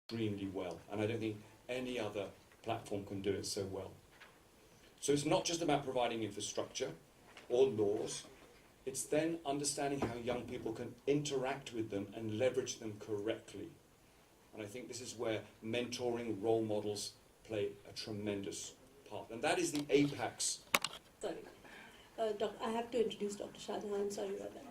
extremely well, and I don't think any other platform can do it so well. So it's not just about providing infrastructure or laws, it's then understanding how young people can interact with them and leverage them correctly. And I think this is where mentoring role models play a tremendous part. And that is the apex. Sorry. I have to introduce Dr. Shah Jahan. I'm sorry about that.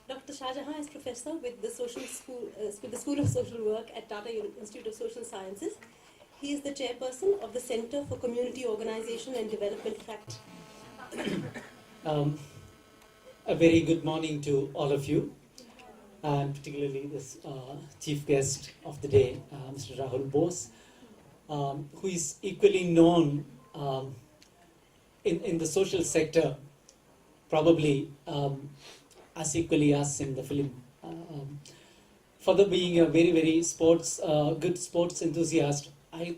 Dr. Shah Jahan is professor with the School of Social Work at Tata Institute of Social Sciences. He is the chairperson of the Center for Community Organization and Development Fact. A very good morning to all of you, and particularly this chief guest of the day, Mr. Rahul Bose, who is equally known in the social sector, probably as equally as in the film, for being a very, very good sports enthusiast. I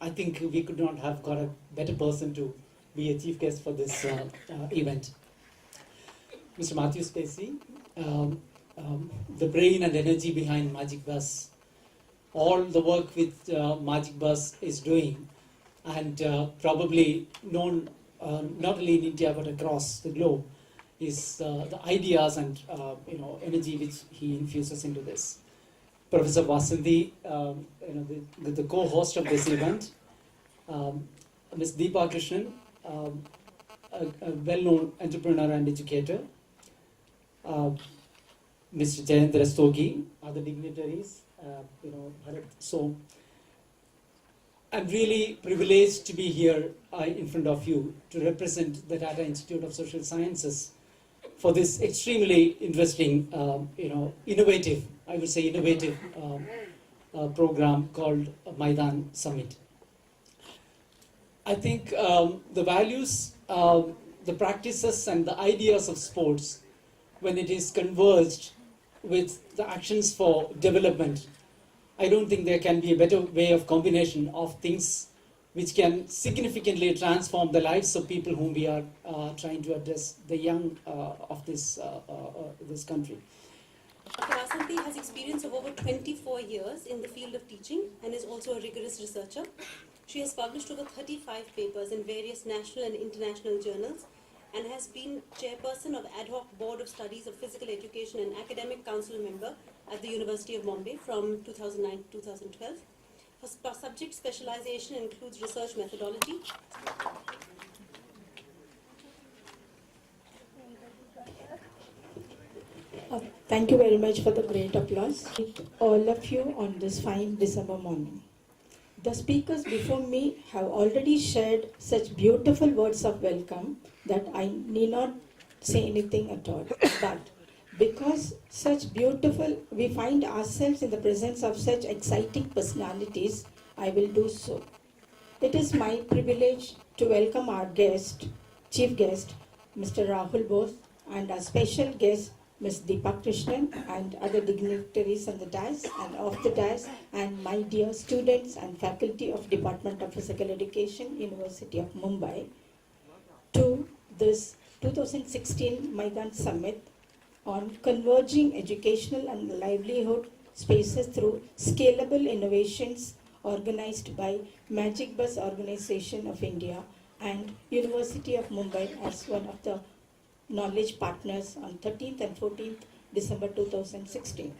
think we could not have got a better person to be a chief guest for this event. Mr. Matthew Spacey, the brain and energy behind Magic Bus, all the work which Magic Bus is doing, and probably known not only in India but across the globe, is the ideas and energy which he infuses into this. Professor Vasanthi, the co-host of this event, Ms. Deepa Krishnan, a well-known entrepreneur and educator, Mr. Jayendra Stogi, other dignitaries, So I'm really privileged to be here in front of you to represent the Tata Institute of Social Sciences for this extremely interesting, innovative program called Maidan Summit. I think the values, the practices and the ideas of sports, when it is converged with the actions for development, I don't think there can be a better way of combination of things which can significantly transform the lives of people whom we are trying to address, the young of this country. Dr. Vasanthi has experience of over 24 years in the field of teaching and is also a rigorous researcher. She has published over 35 papers in various national and international journals and has been chairperson of Ad Hoc Board of Studies of Physical Education and Academic Council member at the University of Bombay from 2009 to 2012. Her subject specialization includes research methodology, Thank you very much for the great applause. All of you on this fine December morning. The speakers before me have already shared such beautiful words of welcome that I need not say anything at all. But because we find ourselves in the presence of such exciting personalities, I will do so. It is my privilege to welcome our chief guest, Mr. Rahul Bose, and our special guest, Ms. Deepa Krishnan, and other dignitaries on the dais and off the dais, and my dear students and faculty of Department of Physical Education, University of Mumbai, to this 2016 Maidan Summit on converging educational and livelihood spaces through scalable innovations, organized by Magic Bus Organization of India and University of Mumbai as one of the knowledge partners on 13th and 14th December 2016.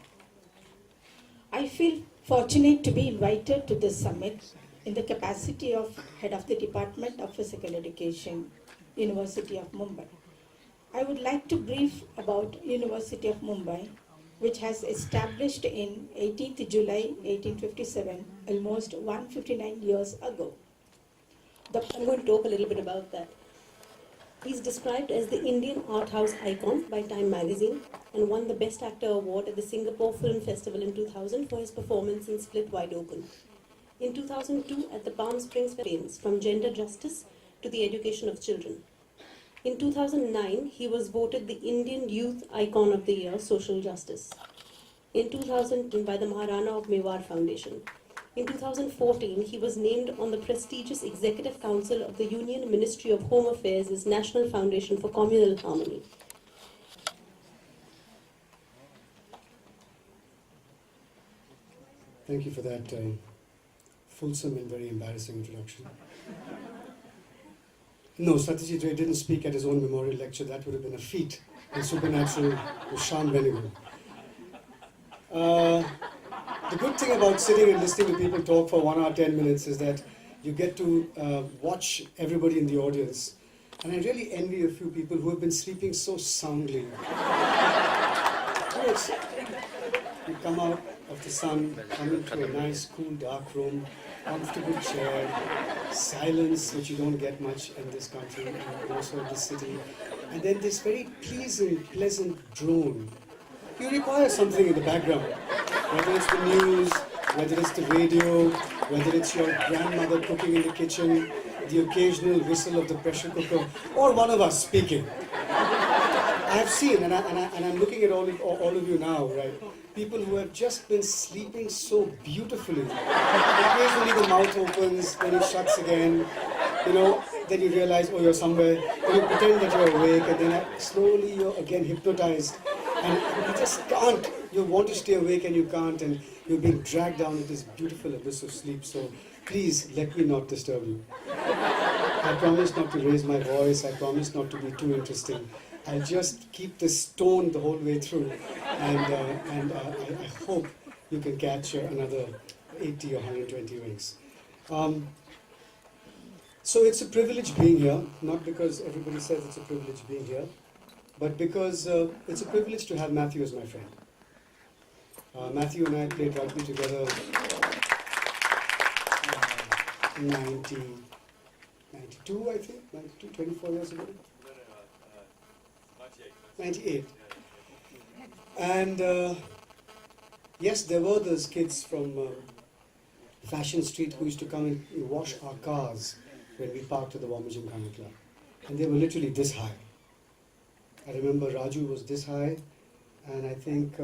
I feel fortunate to be invited to this summit in the capacity of Head of the Department of Physical Education, University of Mumbai. I would like to brief about University of Mumbai, which has established in 18th July 1857, almost 159 years ago. I'm going to talk a little bit about that. He's described as the Indian art house icon by Time magazine and won the Best Actor award at the Singapore Film Festival in 2000 for his performance in Split Wide Open. In 2002 at the Palm Springs Games, from gender justice to the education of children. In 2009, he was voted the Indian Youth Icon of the Year, Social Justice. In 2000, by the Maharana of Mewar Foundation. In 2014, he was named on the prestigious Executive Council of the Union Ministry of Home Affairs' National Foundation for Communal Harmony. Thank you for that fulsome and very embarrassing introduction. No, Satyajit Ray didn't speak at his own memorial lecture. That would have been a feat in supernatural with Sean Venegal. The good thing about sitting and listening to people talk for 1 hour, 10 minutes is that you get to watch everybody in the audience. And I really envy a few people who have been sleeping so soundly. You come out of the sun, come into a nice, cool, dark room, comfortable chair, silence, which you don't get much in this country and also in this city, and then this very pleasant drone. You require something in the background, whether it's the news, whether it's the radio, whether it's your grandmother cooking in the kitchen, the occasional whistle of the pressure cooker, or one of us speaking. I have seen, and I'm looking at all of you now, right? People who have just been sleeping so beautifully. Occasionally the mouth opens, then it shuts again. Then you realize, oh, you're somewhere. Then you pretend that you're awake, and then slowly you're again hypnotized. And you just can't. You want to stay awake and you can't, and you're being dragged down into this beautiful abyss of sleep. So please, let me not disturb you. I promise not to raise my voice. I promise not to be too interesting. I'll just keep this tone the whole way through, and I hope you can catch another 80 or 120 wings. So it's a privilege being here, not because everybody says it's a privilege being here, but because it's a privilege to have Matthew as my friend. Matthew and I played rugby together in 92, I think, 92, 24 years ago. 98. And yes, there were those kids from Fashion Street who used to come and wash our cars when we parked at the Bombay Gymkhana Club. And they were literally this high. I remember Raju was this high, and I think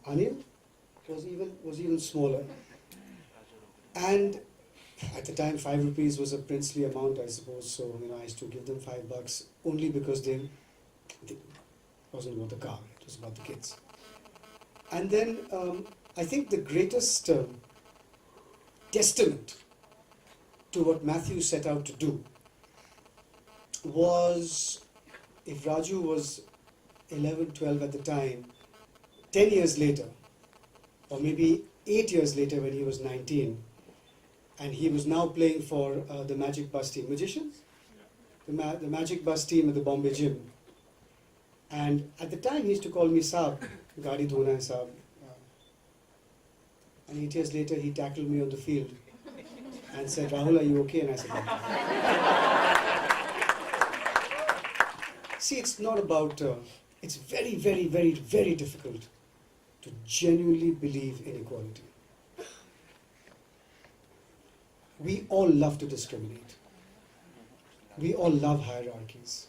Anil was even smaller. And at the time, 5 rupees was a princely amount, I suppose. So I used to give them $5 only because it wasn't about the car; it was about the kids. And then I think the greatest testament to what Matthew set out to do was, if Raju was 11, 12 at the time, 10 years later, or maybe 8 years later when he was 19, and he was now playing for the Magic Bus team. Magicians? Yeah. The Magic Bus team at the Bombay Gym. And at the time he used to call me Saab, Gadi Dhona hai Saab. And 8 years later he tackled me on the field and said, Rahul, are you okay? And I said, no. See, it's not about, it's very, very, very, very difficult to genuinely believe in equality. We all love to discriminate. We all love hierarchies.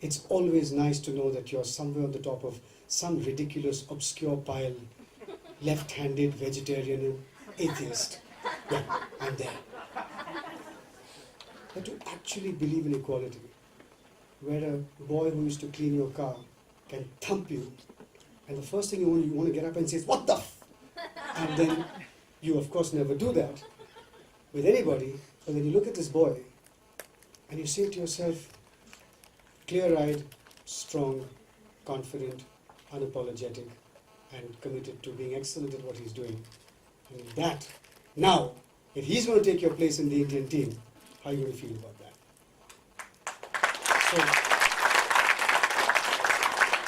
It's always nice to know that you're somewhere on the top of some ridiculous, obscure pile, left-handed, vegetarian, atheist. Yeah, I'm there. But to actually believe in equality, where a boy who used to clean your car can thump you, and the first thing you want to get up and say is, what the f? And then you, of course, never do that with anybody, but then you look at this boy and you say to yourself, clear-eyed, strong, confident, unapologetic, and committed to being excellent at what he's doing. And that, now, if he's going to take your place in the Indian team, how are you going to feel about that? So,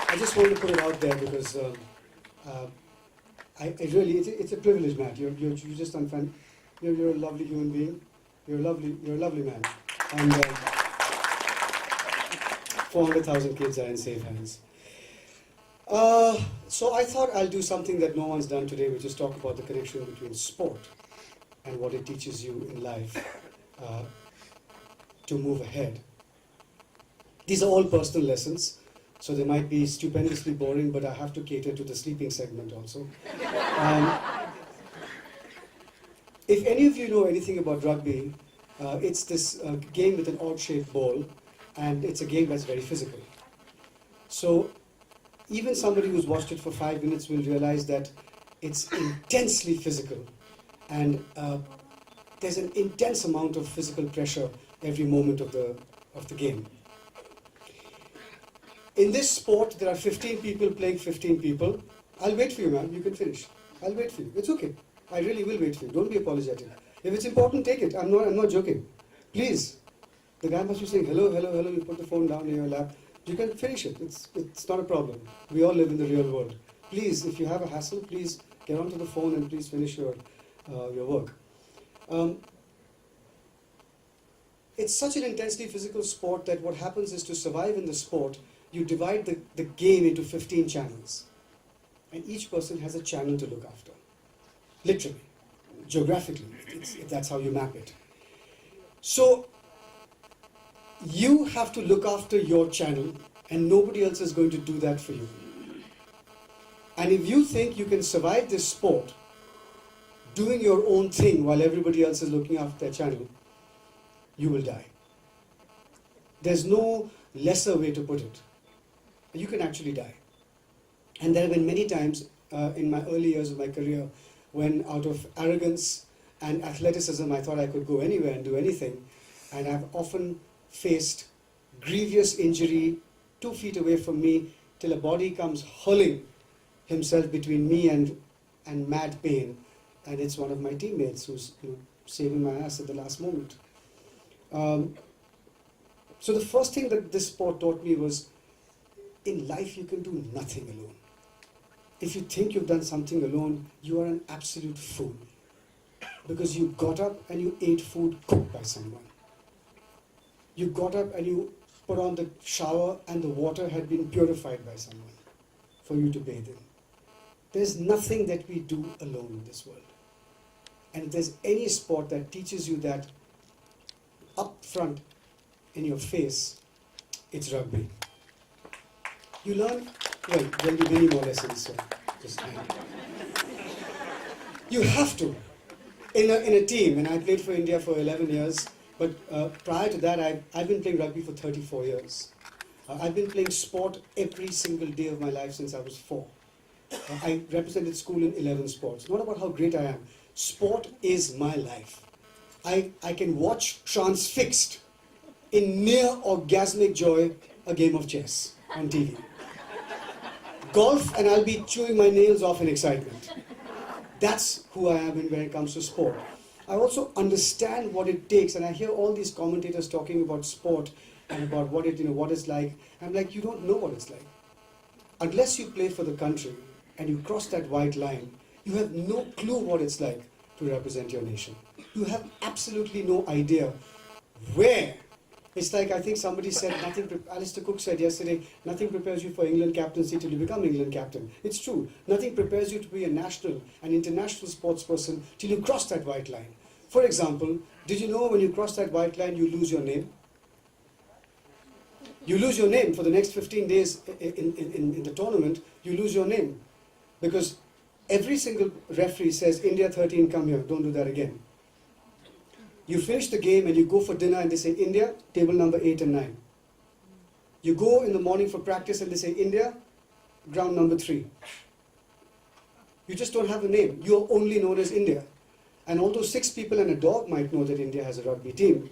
I just want to put it out there because I really, it's a privilege, Matt. You're just unfun. You're a lovely human being. You're a lovely man. And 400,000 kids are in safe hands. So I thought I'll do something that no one's done today, which is talk about the connection between sport and what it teaches you in life to move ahead. These are all personal lessons, so they might be stupendously boring, but I have to cater to the sleeping segment also. If any of you know anything about rugby, it's this game with an odd-shaped ball, and it's a game that's very physical. So even somebody who's watched it for 5 minutes will realize that It's intensely physical, and there's an intense amount of physical pressure every moment of the game. In this sport, there are 15 people playing 15 people. I'll wait for you, ma'am. You can finish. I'll wait for you. It's okay. I really will wait for you. Don't be apologetic. If it's important, take it. I'm not joking. Please. The guy must be saying, hello, hello, hello. You put the phone down in your lap. You can finish it. It's not a problem. We all live in the real world. Please, if you have a hassle, please get onto the phone and please finish your work. It's such an intensely physical sport that what happens is, to survive in the sport, you divide the game into 15 channels. And each person has a channel to look after. Literally, geographically, that's how you map it. So, you have to look after your channel, and nobody else is going to do that for you. And if you think you can survive this sport doing your own thing while everybody else is looking after their channel, you will die. There's no lesser way to put it. You can actually die. And there have been many times in my early years of my career when, out of arrogance and athleticism, I thought I could go anywhere and do anything. And I've often faced grievous injury 2 feet away from me, till a body comes hurling himself between me and mad pain. And it's one of my teammates who's saving my ass at the last moment. So the first thing that this sport taught me was, in life you can do nothing alone. If you think you've done something alone, you are an absolute fool. Because you got up and you ate food cooked by someone. You got up and you put on the shower and the water had been purified by someone for you to bathe in. There's nothing that we do alone in this world. And if there's any sport that teaches you that up front in your face, it's rugby. You learn, well, there'll be many more lessons, so just you have to. In a team, and I played for India for 11 years, but prior to that, I've been playing rugby for 34 years. I've been playing sport every single day of my life since I was 4. I represented school in 11 sports. Not about how great I am. Sport is my life. I can watch transfixed in near orgasmic joy a game of chess on TV. Golf, and I'll be chewing my nails off in excitement. That's who I am when it comes to sport. I also understand what it takes, and I hear all these commentators talking about sport and about what it's like. I'm like, you don't know what it's like. Unless you play for the country and you cross that white line, you have no clue what it's like to represent your nation. You have absolutely no idea where. It's like, I think somebody said, Alistair Cook said yesterday, nothing prepares you for England captaincy till you become England captain. It's true. Nothing prepares you to be a national and international sports person till you cross that white line. For example, did you know when you cross that white line, you lose your name? You lose your name for the next 15 days in the tournament, you lose your name. Because every single referee says, India 13, come here, don't do that again. You finish the game and you go for dinner and they say, India, table number 8 and 9. You go in the morning for practice and they say, India, ground number 3. You just don't have a name. You are only known as India. And although 6 people and a dog might know that India has a rugby team,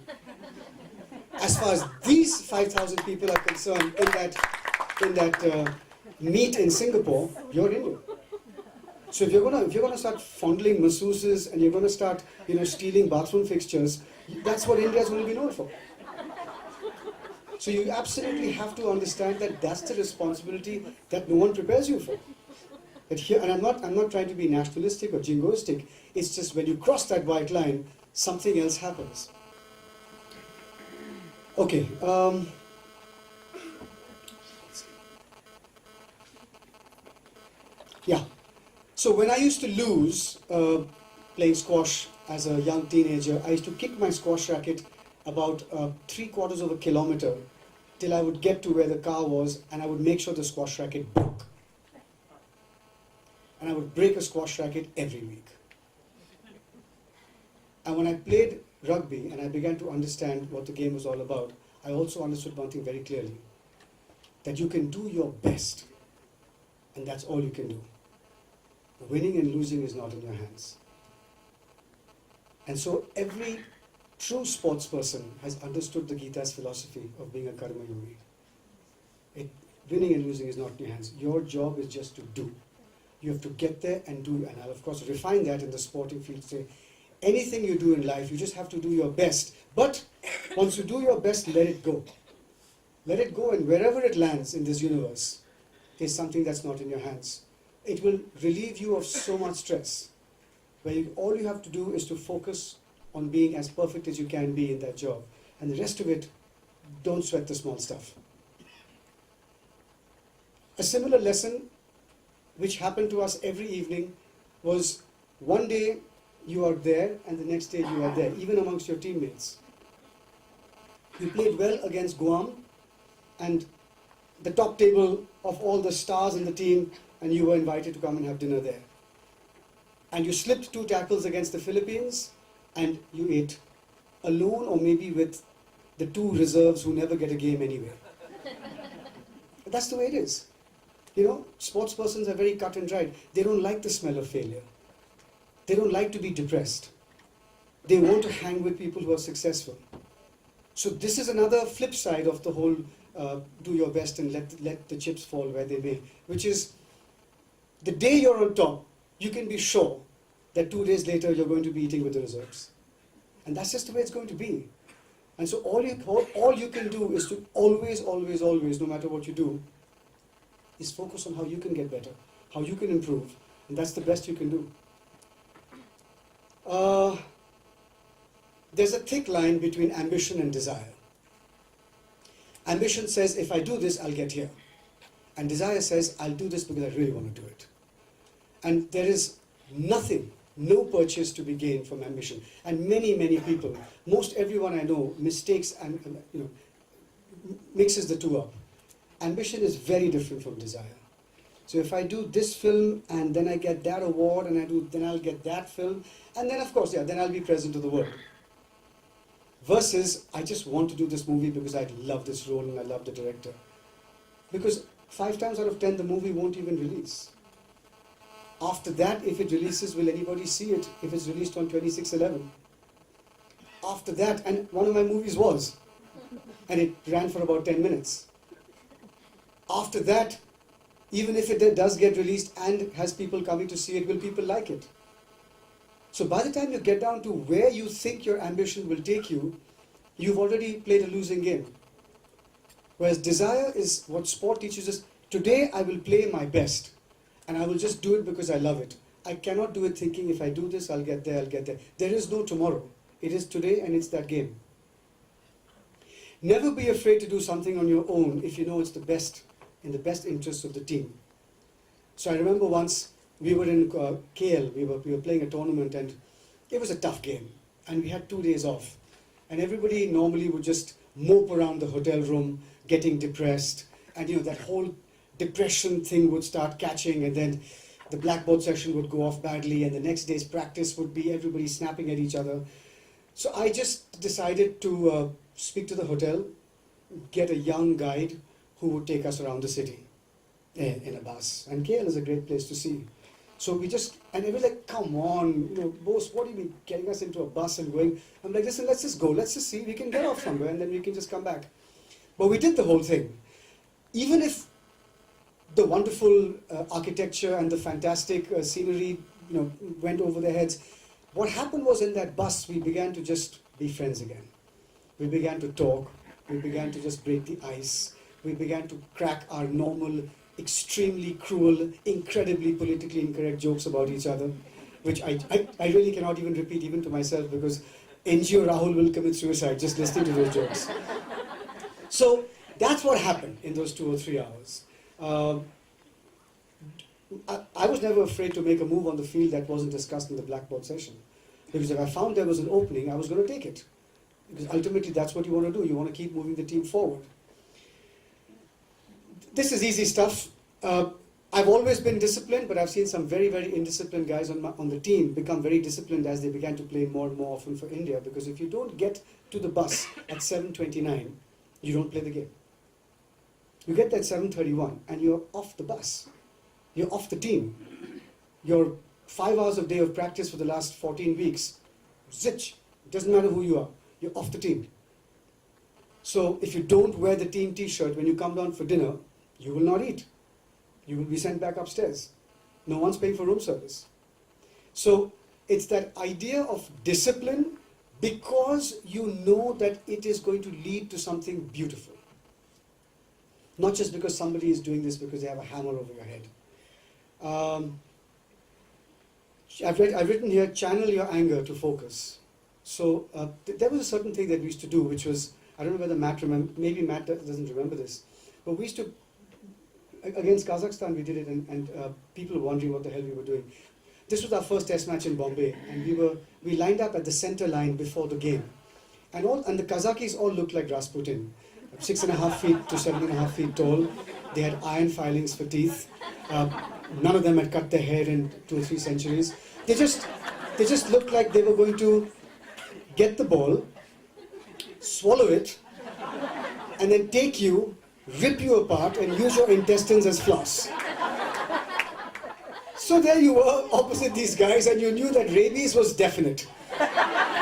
as far as these 5,000 people are concerned in that meet in Singapore, you're India. So if you're gonna start fondling masseuses and you're gonna start stealing bathroom fixtures, that's what India's going to be known for. So you absolutely have to understand that that's the responsibility that no one prepares you for. But here, and I'm not trying to be nationalistic or jingoistic. It's just when you cross that white line, something else happens. Okay. Yeah. So when I used to lose playing squash as a young teenager, I used to kick my squash racket about 3/4 of a kilometer till I would get to where the car was, and I would make sure the squash racket broke. And I would break a squash racket every week. And when I played rugby and I began to understand what the game was all about, I also understood one thing very clearly, that you can do your best, and that's all you can do. winning and losing is not in your hands. And so every true sports person has understood the Gita's philosophy of being a karma yogi. Winning and losing is not in your hands. Your job is just to do. You have to get there and do. And I'll of course refine that in the sporting field. Say, anything you do in life, you just have to do your best. But once you do your best, let it go. Let it go, and wherever it lands in this universe is something that's not in your hands. It will relieve you of so much stress. All you have to do is to focus on being as perfect as you can be in that job. And the rest of it, don't sweat the small stuff. A similar lesson which happened to us every evening was one day you are there and the next day you are there, even amongst your teammates. You played well against Guam and the top table of all the stars in the team, and you were invited to come and have dinner there. And you slipped 2 tackles against the Philippines and you ate alone or maybe with the 2 reserves who never get a game anyway. But that's the way it is. You know, sports persons are very cut and dried. They don't like the smell of failure. They don't like to be depressed. They want to hang with people who are successful. So this is another flip side of the whole do your best and let the chips fall where they may, which is the day you're on top, you can be sure that 2 days later you're going to be eating with the reserves. And that's just the way it's going to be. And so all you can do is to always, no matter what you do, is focus on how you can get better, how you can improve, and that's the best you can do. There's a thick line between ambition and desire. Ambition says, if I do this, I'll get here. And desire says, I'll do this because I really want to do it. And there is nothing, no purchase to be gained from ambition. And many people, most everyone I know, mistakes and mixes the two up. Ambition is very different from desire. So if I do this film and then I get that award and then I'll get that film, and then of course, then I'll be present to the world. Versus, I just want to do this movie because I love this role and I love the director. Because 5 times out of 10, the movie won't even release. After that, if it releases, will anybody see it if it's released on 26/11? After that, and one of my movies was, and it ran for about 10 minutes. After that, even if it does get released and has people coming to see it, will people like it? So by the time you get down to where you think your ambition will take you, you've already played a losing game. Whereas desire is what sport teaches us. Today I will play my best and I will just do it because I love it. I cannot do it thinking if I do this, I'll get there, I'll get there. There is no tomorrow. It is today and it's that game. Never be afraid to do something on your own if you know it's the best, in the best interest of the team. So I remember once we were in KL, we were playing a tournament and it was a tough game and we had 2 days off. And everybody normally would just mope around the hotel room, getting depressed, and that whole depression thing would start catching, and then the blackboard session would go off badly, and the next day's practice would be everybody snapping at each other. So I just decided to speak to the hotel, get a young guide who would take us around the city in a bus. And KL is a great place to see. So and it was like, come on, Bose, what do you mean getting us into a bus and going? I'm like, listen, let's just go, let's just see, we can get off somewhere and then we can just come back. But we did the whole thing. Even if the wonderful architecture and the fantastic scenery, went over their heads, what happened was in that bus, we began to just be friends again. We began to talk, we began to just break the ice, we began to crack our normal, extremely cruel, incredibly politically incorrect jokes about each other, which I really cannot even repeat even to myself because NGO Rahul will commit suicide just listening to those jokes. So that's what happened in those 2 or 3 hours. I was never afraid to make a move on the field that wasn't discussed in the blackboard session. Because if I found there was an opening, I was going to take it. Because ultimately that's what you want to do. You want to keep moving the team forward. This is easy stuff. I've always been disciplined, but I've seen some very, very indisciplined guys on the team become very disciplined as they began to play more and more often for India. Because if you don't get to the bus at 7:29, you don't play the game. You get there at 7:31 and you're off the bus. You're off the team. your 5 hours of day of practice for the last 14 weeks, zitch, it doesn't matter who you are, you're off the team. So if you don't wear the team t-shirt when you come down for dinner, you will not eat. You will be sent back upstairs. No one's paying for room service. So it's that idea of discipline because you know that it is going to lead to something beautiful. Not just because somebody is doing this because they have a hammer over your head. I've written here, channel your anger to focus. So there was a certain thing that we used to do, which was, I don't know whether Matt maybe Matt doesn't remember this, but we used to, against Kazakhstan we did it, and people were wondering what the hell we were doing. This was our first test match in Bombay, and we lined up at the center line before the game. And the Kazakhis all looked like Rasputin, 6.5 feet to 7.5 feet tall. They had iron filings for teeth. None of them had cut their hair in 2 or 3 centuries. They just looked like they were going to get the ball, swallow it, and then take you, rip you apart, and use your intestines as floss. So there you were, opposite these guys, and you knew that rabies was definite.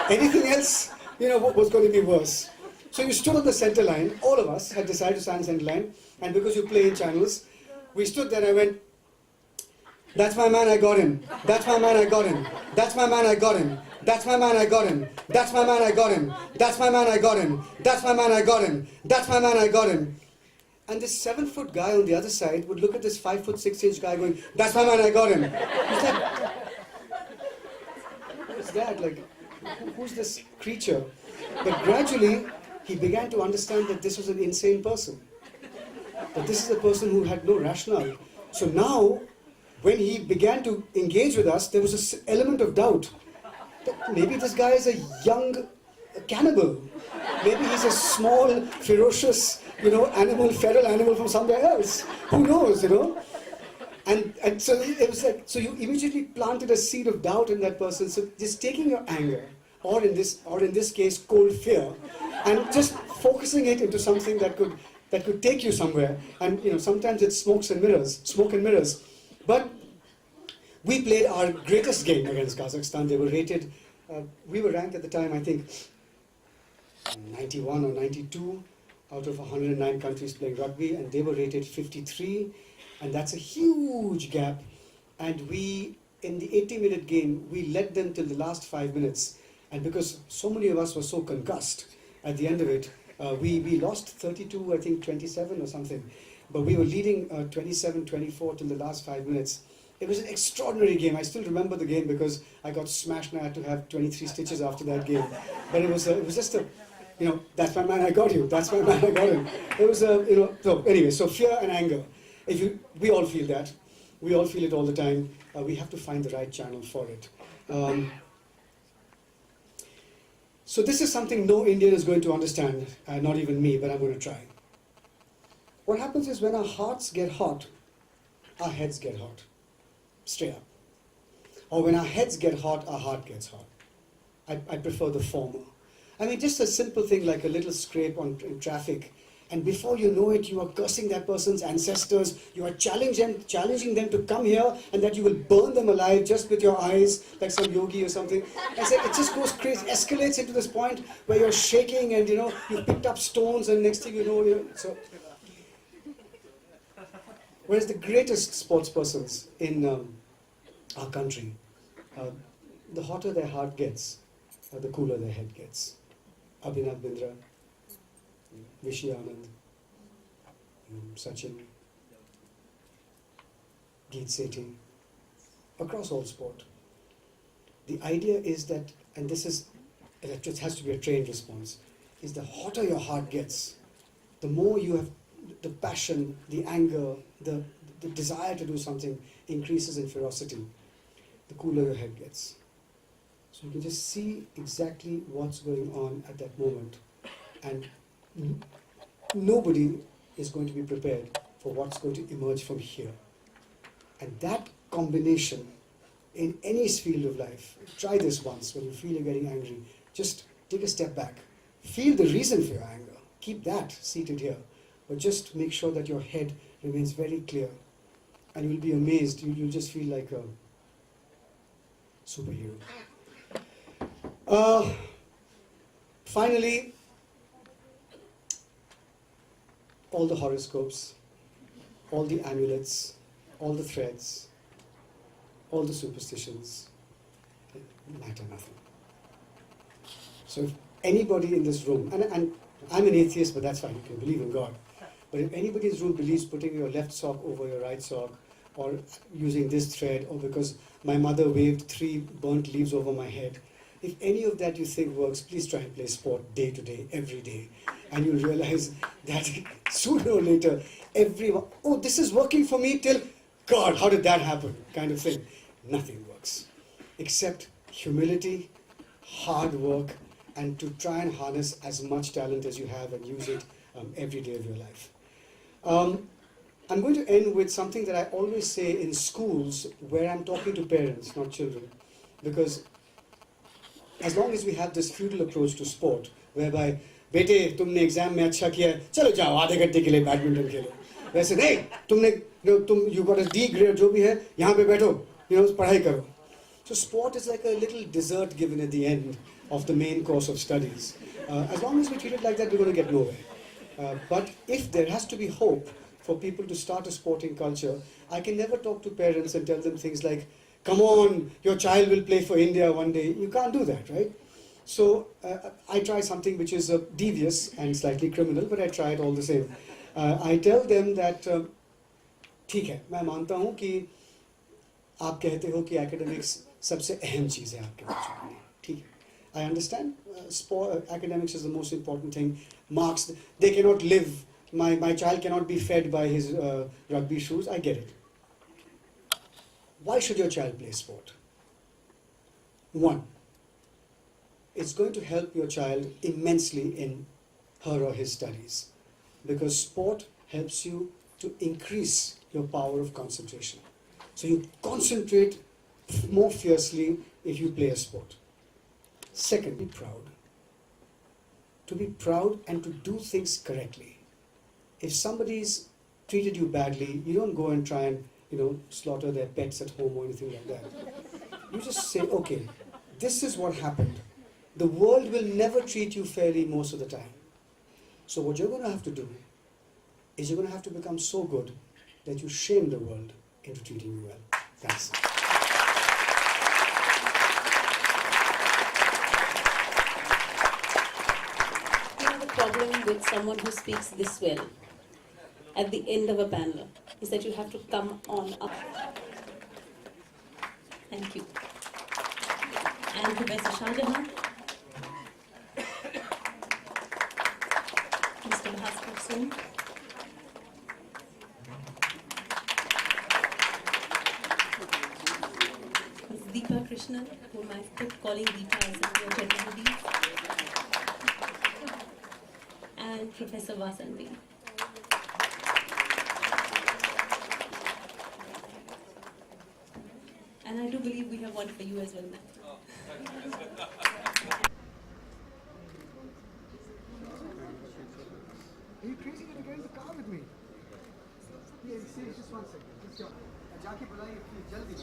Anything else, was going to be worse. So you stood on the center line. All of us had decided to stand on the center line, and because you play in channels, we stood there and I went, "That's my man, I got him. That's my man, I got him. That's my man, I got him. That's my man, I got him. That's my man, I got him. That's my man, I got him. That's my man, I got him. That's my man, I got him." And this 7-foot guy on the other side would look at this 5'6" guy going, "That's my man, I got him." He's like, what is that? Like, who's this creature? But gradually, he began to understand that this was an insane person. That this is a person who had no rationale. So now, when he began to engage with us, there was this element of doubt. That maybe this guy is a young cannibal. Maybe he's a small, ferocious, feral animal from somewhere else. Who knows, And so it was like, so you immediately planted a seed of doubt in that person. So just taking your anger, or in this case, cold fear, and just focusing it into something that could take you somewhere. And sometimes it's smoke and mirrors. But we played our greatest game against Kazakhstan. They were rated, we were ranked at the time, I think, 91 or 92 out of 109 countries playing rugby, and they were rated 53, and that's a huge gap. And we, in the 80-minute game, we led them till the last 5 minutes. And because so many of us were so concussed at the end of it, we lost 32, I think 27 or something. But we were leading 27-24 till the last 5 minutes. It was an extraordinary game. I still remember the game because I got smashed and I had to have 23 stitches after that game. But it was just a, that's my man, I got you. That's my man, I got him. It was so anyway, so fear and anger. We all feel that. We all feel it all the time. We have to find the right channel for it. So this is something no Indian is going to understand, not even me, but I'm going to try. What happens is when our hearts get hot, our heads get hot. Straight up. Or when our heads get hot, our heart gets hot. I prefer the former. I mean, just a simple thing like a little scrape in traffic, and before you know it, you are cursing that person's ancestors, you are challenging them to come here, and that you will burn them alive just with your eyes, like some yogi or something. I said, it just goes crazy, escalates into this point where you're shaking and, you picked up stones, and next thing you know, so. Whereas the greatest sports persons in our country, the hotter their heart gets, the cooler their head gets. Abhinav Bindra, Vishy Anand, Sachin, Geet Sethi, across all sport. The idea is that, and it has to be a trained response, is the hotter your heart gets, the more you have the passion, the anger, the desire to do something increases in ferocity, the cooler your head gets. So you can just see exactly what's going on at that moment. And nobody is going to be prepared for what's going to emerge from here. And that combination in any field of life, try this once when you feel you're getting angry. Just take a step back. Feel the reason for your anger. Keep that seated here. But just make sure that your head remains very clear. And you'll be amazed. You'll just feel like superhero. Finally, all the horoscopes, all the amulets, all the threads, all the superstitions matter nothing. So if anybody in this room, and I'm an atheist, but that's fine, you can believe in God. But if anybody in this room believes putting your left sock over your right sock, or using this thread, or because my mother waved 3 burnt leaves over my head, if any of that you think works, please try and play sport day to day, every day. And you'll realize that sooner or later, everyone, oh, this is working for me till, God, how did that happen? Kind of thing. Nothing works. Except humility, hard work, and to try and harness as much talent as you have and use it every day of your life. I'm going to end with something that I always say in schools where I'm talking to parents, not children. Because as long as we have this feudal approach to sport, whereby, बेटे तुमने exam में अच्छा किया है, चलो जाओ आधे घंटे के लिए बैडमिंटन खेलो. वैसे नहीं, तुमने you got a D grade जो भी है, यहाँ पे बैठो, पढ़ाई करो. So sport is like a little dessert given at the end of the main course of studies. As long as we treat it like that, we're going to get nowhere. But if there has to be hope for people to start a sporting culture, I can never talk to parents and tell them things like, come on, your child will play for India one day. You can't do that, right? So I try something which is devious and slightly criminal, but I try it all the same. I tell them that, ठीक है, मैं मानता हूँ कि आप कहते हो कि academics सबसे अहम चीज़ है आपके बच्चों के लिए, ठीक है. I understand. Academics is the most important thing. Marks, they cannot live. My child cannot be fed by his rugby shoes. I get it. Why should your child play sport? One, it's going to help your child immensely in her or his studies, because sport helps you to increase your power of concentration. So you concentrate more fiercely if you play a sport. Second, be proud. To be proud and to do things correctly. If somebody's treated you badly, you don't go and try and slaughter their pets at home or anything like that. You just say, okay, this is what happened. The world will never treat you fairly most of the time. So what you're going to have to do is you're going to have to become so good that you shame the world into treating you well. Thanks. The problem with someone who speaks this well at the end of a panel is that you have to come on up. Thank you. And Professor Shahjahan, Mr. Bhaskar Singh, Ms. Deepa Krishnan, whom I kept calling Deepa as a general, and Professor Vasanthi. And I do believe we have one for you as well, ma'am. Are you crazy to get in the car with me? Yeah, see, just one second. Just जाके बुलाइए, please, जल्दी.